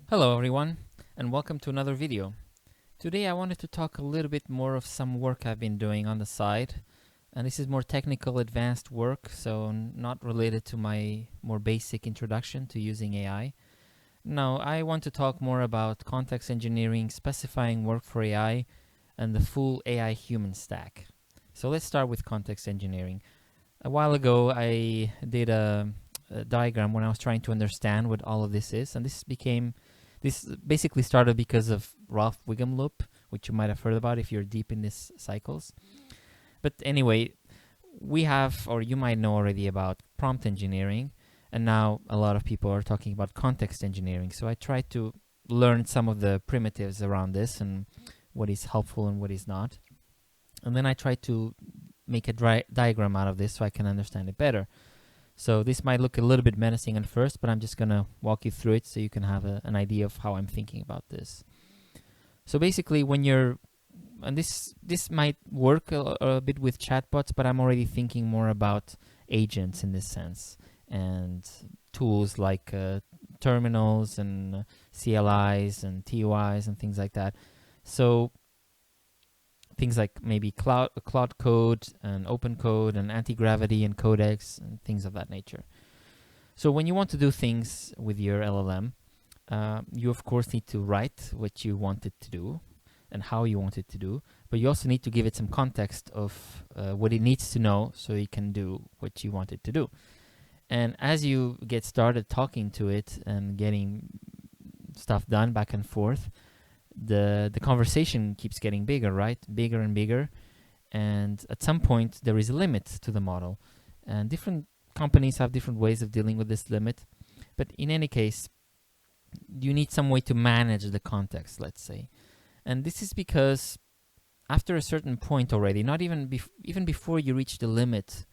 Hello everyone, and welcome to another video. Today I wanted to talk a little bit more of some work I've been doing on the side, and this is more technical advanced work, so not related to my more basic introduction to using AI. No, I want to talk more about context engineering, specifying work for AI, and the full AI human stack. So let's start with context engineering. A while ago I did a diagram when I was trying to understand what all of this is, and this basically started because of Ralph Wiggum loop, which you might have heard about if you're deep in these cycles. But anyway, we have, or you might know already about prompt engineering, and now a lot of people are talking about context engineering. So I tried to learn some of the primitives around this and what is helpful and what is not. And then I tried to make a diagram out of this so I can understand it better. So this might look a little bit menacing at first, but I'm just going to walk you through it so you can have an idea of how I'm thinking about this. So basically when you're, and this might work a bit with chatbots, but I'm already thinking more about agents in this sense, and tools like terminals and CLIs and TOIs and things like that. So things like maybe Cloud Code and Open Code and Anti-Gravity and Codex and things of that nature. So when you want to do things with your LLM, you of course need to write what you want it to do and how you want it to do, but you also need to give it some context of what it needs to know so it can do what you want it to do. And as you get started talking to it and getting stuff done back and forth, the conversation keeps getting bigger, right? Bigger and bigger. And at some point, there is a limit to the model. And different companies have different ways of dealing with this limit. But in any case, you need some way to manage the context, let's say. And this is because after a certain point already, not even even before you reach the limit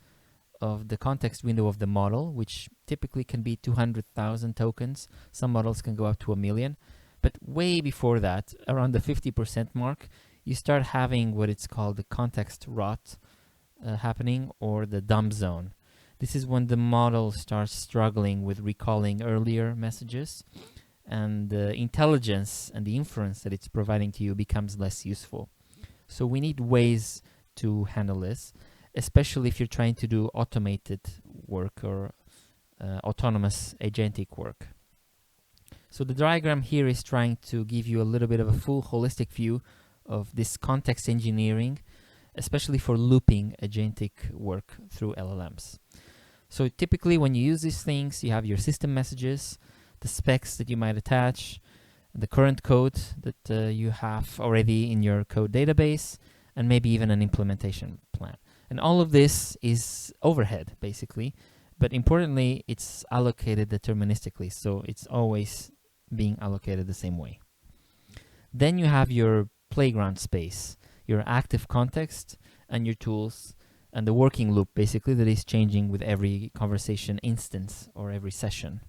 of the context window of the model, which typically can be 200,000 tokens. Some models can go up to 1 million. But way before that, around the 50% mark, you start having what it's called the context rot happening, or the dump zone. This is when the model starts struggling with recalling earlier messages, and the intelligence and the inference that it's providing to you becomes less useful. So we need ways to handle this, especially if you're trying to do automated work or autonomous agentic work. So the diagram here is trying to give you a little bit of a full holistic view of this context engineering, especially for looping agentic work through LLMs. So typically when you use these things, you have your system messages, the specs that you might attach, the current code that you have already in your code database, and maybe even an implementation plan. And all of this is overhead, basically, but importantly, it's allocated deterministically, so it's always being allocated the same way. Then you have your playground space, your active context, and your tools, and the working loop, basically, that is changing with every conversation instance or every session.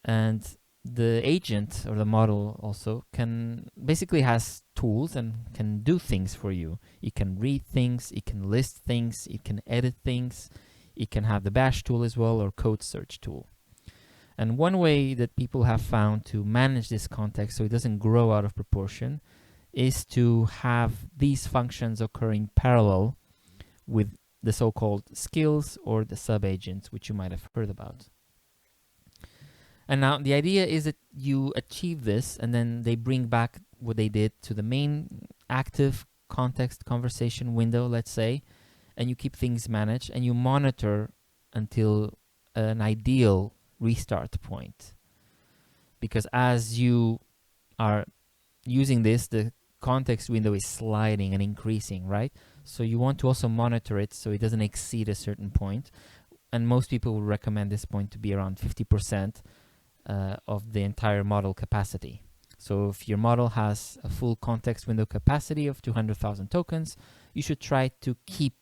And the agent or the model also can basically has tools and can do things for you. It can read things, it can list things, it can edit things, it can have the bash tool as well, or code search tool. And one way that people have found to manage this context so it doesn't grow out of proportion is to have these functions occurring parallel with the so-called skills or the sub-agents, which you might have heard about. And now the idea is that you achieve this and then they bring back what they did to the main active context conversation window, let's say, and you keep things managed and you monitor until an ideal restart point. Because as you are using this, the context window is sliding and increasing, right? So you want to also monitor it so it doesn't exceed a certain point. And most people will recommend this point to be around 50% of the entire model capacity. So if your model has a full context window capacity of 200,000 tokens, you should try to keep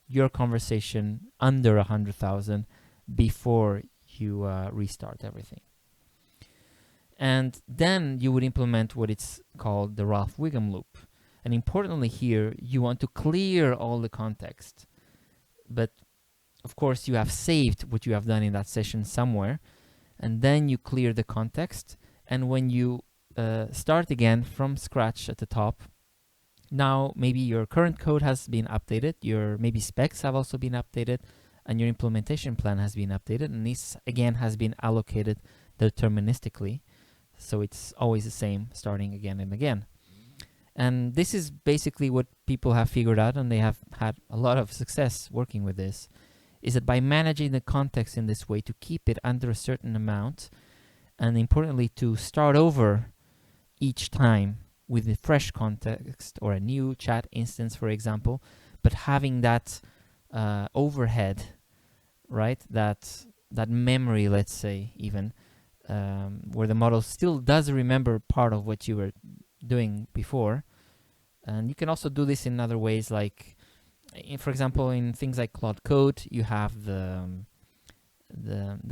your conversation under 100,000 before you restart everything. And then you would implement what it's called the Ralph Wiggum loop. And importantly here, you want to clear all the context. But of course, you have saved what you have done in that session somewhere, and then you clear the context, And when you start again from scratch at the top, now maybe your current code has been updated, your maybe specs have also been updated, and your implementation plan has been updated, and this again has been allocated deterministically, so it's always the same, starting again and again. And this is basically what people have figured out, and they have had a lot of success working with this, is that by managing the context in this way, to keep it under a certain amount, and importantly to start over each time with a fresh context or a new chat instance, for example, but having that overhead, right? That memory, let's say, even where the model still does remember part of what you were doing before. And you can also do this in other ways, like, for example, in things like Claude Code, you have the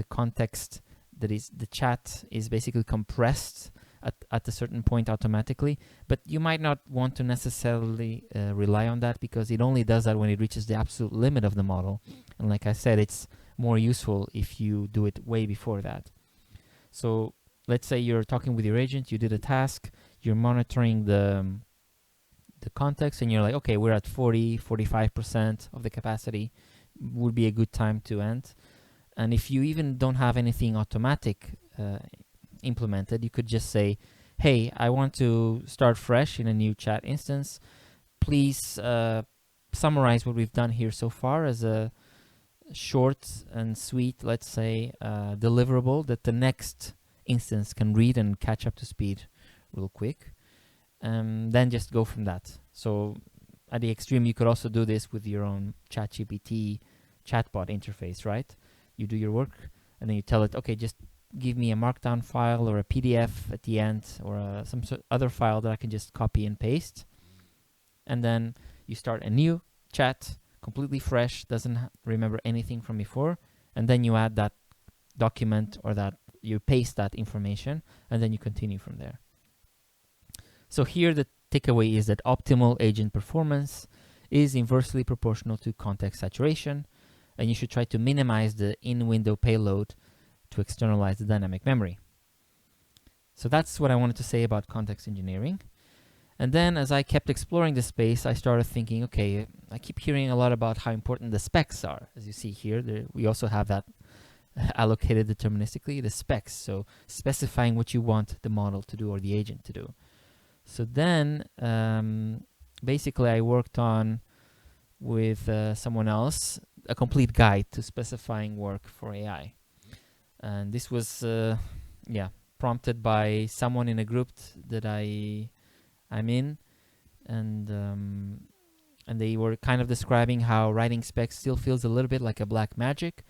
context that is the chat is basically compressed at a certain point automatically, but you might not want to necessarily rely on that, because it only does that when it reaches the absolute limit of the model. And like I said, it's more useful if you do it way before that. So let's say you're talking with your agent, you did a task, you're monitoring the context, and you're like, okay, we're at 45% of the capacity, would be a good time to end. And if you even don't have anything automatic implemented, you could just say, hey, I want to start fresh in a new chat instance. Please summarize what we've done here so far as a short and sweet, let's say, deliverable that the next instance can read and catch up to speed real quick. Then just go from that. So at the extreme, you could also do this with your own ChatGPT chatbot interface, right? You do your work, and then you tell it, okay, just give me a markdown file or a PDF at the end, or some other file that I can just copy and paste. And then you start a new chat, completely fresh, doesn't remember anything from before, and then you add that document, or that you paste that information, and then you continue from there. So here the takeaway is that optimal agent performance is inversely proportional to context saturation, and you should try to minimize the in-window payload to externalize the dynamic memory. So that's what I wanted to say about context engineering. And then as I kept exploring the space, I started thinking, okay, I keep hearing a lot about how important the specs are. As you see here, we also have that allocated deterministically, the specs. So specifying what you want the model to do or the agent to do. So then basically I worked on with someone else a complete guide to specifying work for AI. And this was prompted by someone in a group that I'm in, and they were kind of describing how writing specs still feels a little bit like a black magic.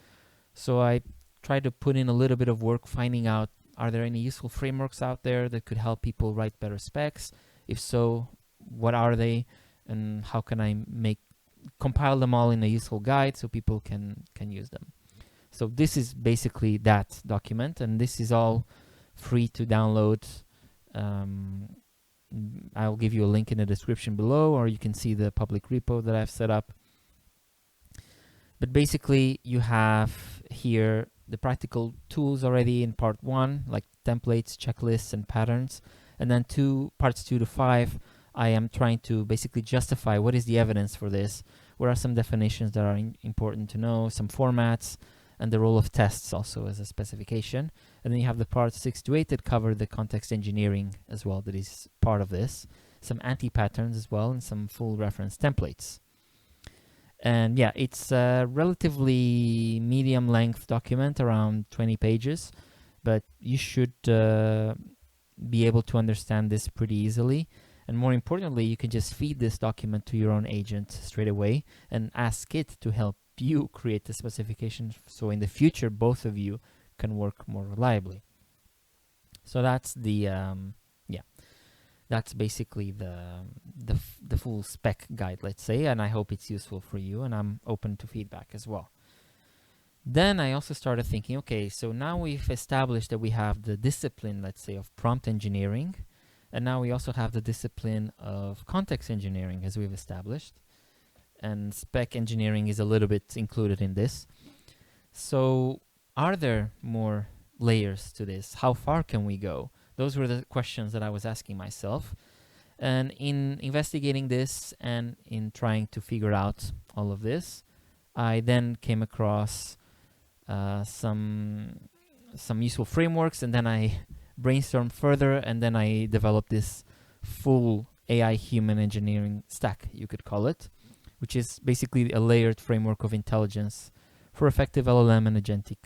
So I tried to put in a little bit of work finding out, are there any useful frameworks out there that could help people write better specs? If so, what are they, and how can I compile them all in a useful guide so people can use them? So this is basically that document, and this is all free to download. I'll give you a link in the description below, or you can see the public repo that I've set up. But basically, you have here the practical tools already in part 1, like templates, checklists, and patterns. And then parts 2 to 5, I am trying to basically justify what is the evidence for this, what are some definitions that are important to know, some formats, and the role of tests also as a specification. And then you have the parts 6 to 8 that cover the context engineering as well, that is part of this, some anti-patterns as well, and some full reference templates. And yeah, it's a relatively medium length document, around 20 pages, but you should be able to understand this pretty easily. And more importantly, you can just feed this document to your own agent straight away and ask it to help you create the specification, so in the future both of you can work more reliably. So that's the that's basically the full spec guide, let's say, and I hope it's useful for you, and I'm open to feedback as well. Then I also started thinking, okay, so now we've established that we have the discipline, let's say, of prompt engineering, and now we also have the discipline of context engineering, as we've established, and spec engineering is a little bit included in this. So are there more layers to this? How far can we go? Those were the questions that I was asking myself. And in investigating this and in trying to figure out all of this, I then came across some useful frameworks, and then I brainstormed further, and then I developed this full AI human engineering stack, you could call it, which is basically a layered framework of intelligence for effective LLM and agentic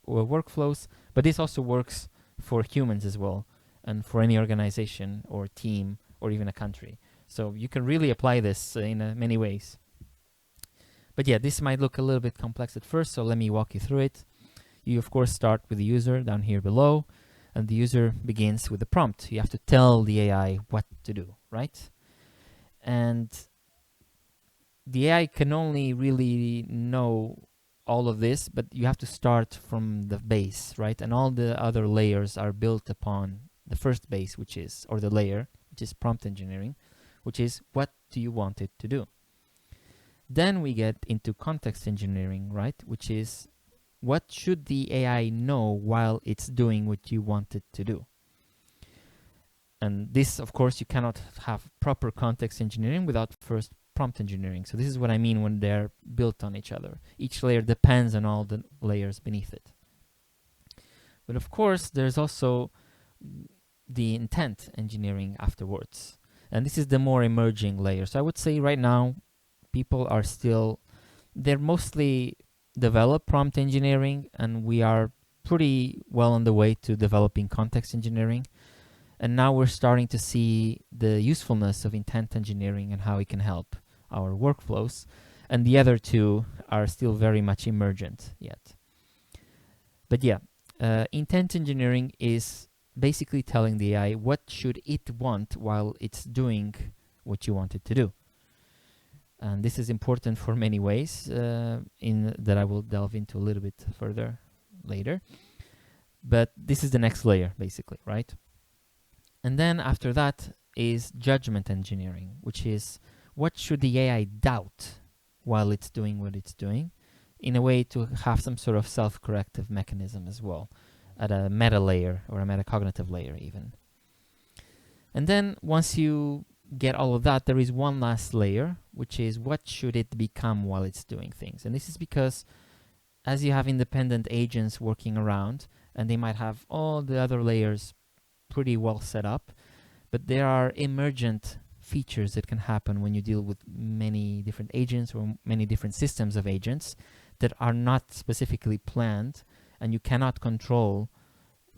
workflows. But this also works for humans as well, and for any organization or team or even a country. So you can really apply this in many ways. But yeah, this might look a little bit complex at first, so let me walk you through it. You, of course, start with the user down here below, and the user begins with a prompt. You have to tell the AI what to do, right? And the AI can only really know all of this, but you have to start from the base, right? And all the other layers are built upon the first base, which is, or the layer, which is prompt engineering, which is what do you want it to do? Then we get into context engineering, right? Which is what should the AI know while it's doing what you want it to do? And this, of course, you cannot have proper context engineering without first prompt engineering. So this is what I mean when they're built on each other. Each layer depends on all the layers beneath it. But of course, there's also the intent engineering afterwards. And this is the more emerging layer. So I would say right now, people are still, they're mostly develop prompt engineering, and we are pretty well on the way to developing context engineering. And now we're starting to see the usefulness of intent engineering and how it can help our workflows. And the other two are still very much emergent yet. But yeah, intent engineering is basically telling the AI what should it want while it's doing what you want it to do. And this is important for many ways that I will delve into a little bit further later. But this is the next layer, basically, right? And then after that is judgment engineering, which is what should the AI doubt while it's doing what it's doing, in a way to have some sort of self-corrective mechanism as well, at a meta layer or a metacognitive layer even. And then once you get all of that, there is one last layer, which is what should it become while it's doing things. And this is because as you have independent agents working around, and they might have all the other layers pretty well set up, but there are emergent features that can happen when you deal with many different agents or many different systems of agents that are not specifically planned and you cannot control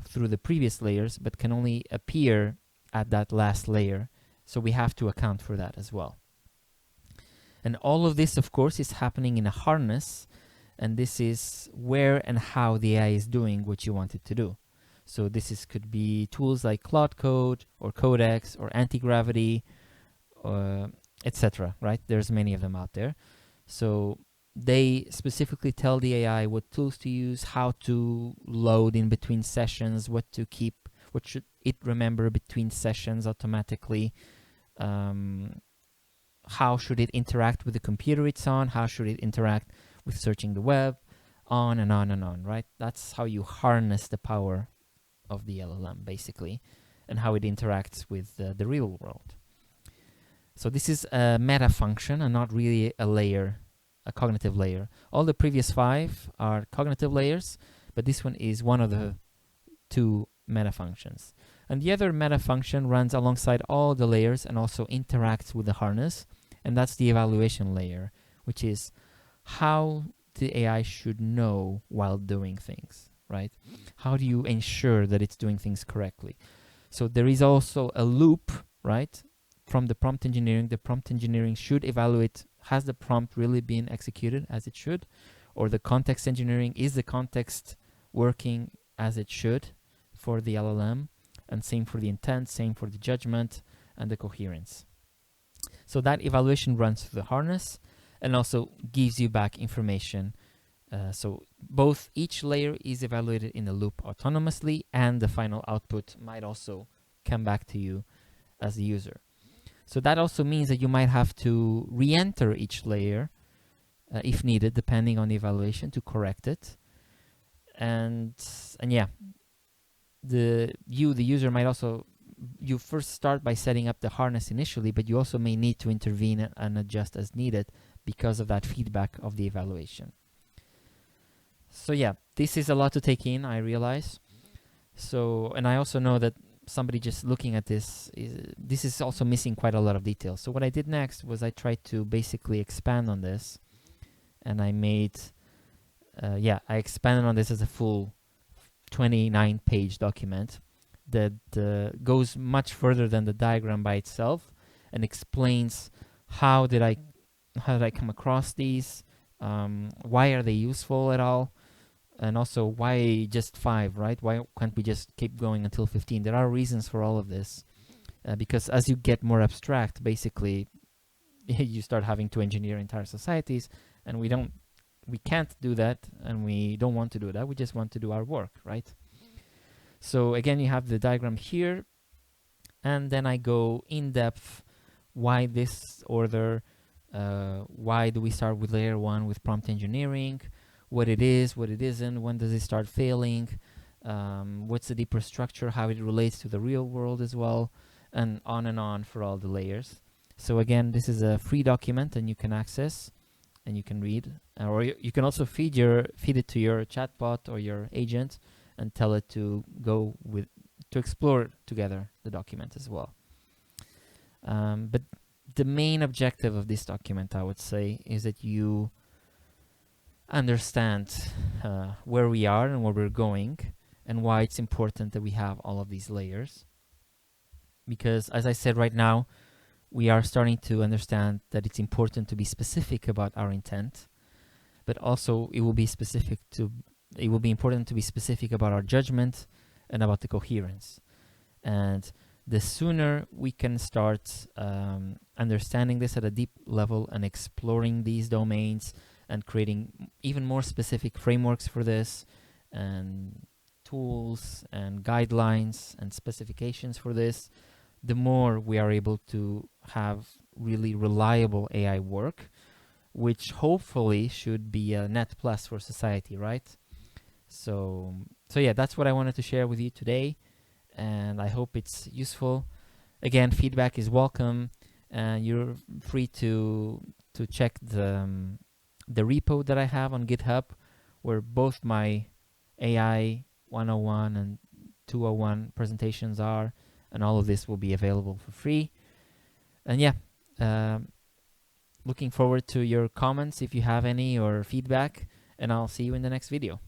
through the previous layers, but can only appear at that last layer. So we have to account for that as well. And all of this, of course, is happening in a harness, and this is where and how the AI is doing what you want it to do. So this could be tools like Claude Code or Codex or Anti-Gravity, etc. Right? There's many of them out there. So they specifically tell the AI what tools to use, how to load in between sessions, what to keep, what should it remember between sessions automatically, how should it interact with the computer it's on, how should it interact with searching the web, on and on and on, right? That's how you harness the power of the LLM, basically, and how it interacts with the real world. So this is a meta function and not really a layer, a cognitive layer. All the previous 5 are cognitive layers, but this one is one of the 2 meta functions. And the other meta function runs alongside all the layers and also interacts with the harness, and that's the evaluation layer, which is how the AI should know while doing things, right? How do you ensure that it's doing things correctly? So there is also a loop, right? From the prompt engineering should evaluate, has the prompt really been executed as it should? Or the context engineering, is the context working as it should for the LLM? And same for the intent, same for the judgment and the coherence. So that evaluation runs through the harness and also gives you back information. So both each layer is evaluated in a loop autonomously, and the final output might also come back to you as the user. So that also means that you might have to re-enter each layer if needed, depending on the evaluation, to correct it. And yeah, the user might also, you first start by setting up the harness initially, but you also may need to intervene and adjust as needed because of that feedback of the evaluation. So yeah, this is a lot to take in, I realize. So, and I also know that somebody just looking at this is also missing quite a lot of details. So what I did next was I tried to basically expand on this, and I made, I expanded on this as a full 29-page document that goes much further than the diagram by itself, and explains how did I come across these, why are they useful at all, and also why just 5, right? Why can't we just keep going until 15? There are reasons for all of this, because as you get more abstract, basically you start having to engineer entire societies, and we can't do that, and we don't want to do that. We just want to do our work, right? So again, you have the diagram here, and then I go in depth. Why this order? Why do we start with layer 1 with prompt engineering? What it is, what it isn't, when does it start failing, what's the deeper structure, how it relates to the real world as well, and on for all the layers. So again, this is a free document, and you can access and you can read, or you can also feed it to your chatbot or your agent and tell it to to explore together the document as well. But the main objective of this document, I would say, is that you understand where we are and where we're going, and why it's important that we have all of these layers. Because as I said, right now we are starting to understand that it's important to be specific about our intent, but also it will be important to be specific about our judgment and about the coherence. And the sooner we can start understanding this at a deep level and exploring these domains and creating even more specific frameworks for this, and tools and guidelines and specifications for this, the more we are able to have really reliable AI work, which hopefully should be a net plus for society, right? So yeah, that's what I wanted to share with you today, and I hope it's useful. Again, feedback is welcome, and you're free to check the repo that I have on GitHub, where both my AI 101 and 201 presentations are, and all of this will be available for free. And yeah, looking forward to your comments if you have any, or feedback, and I'll see you in the next video.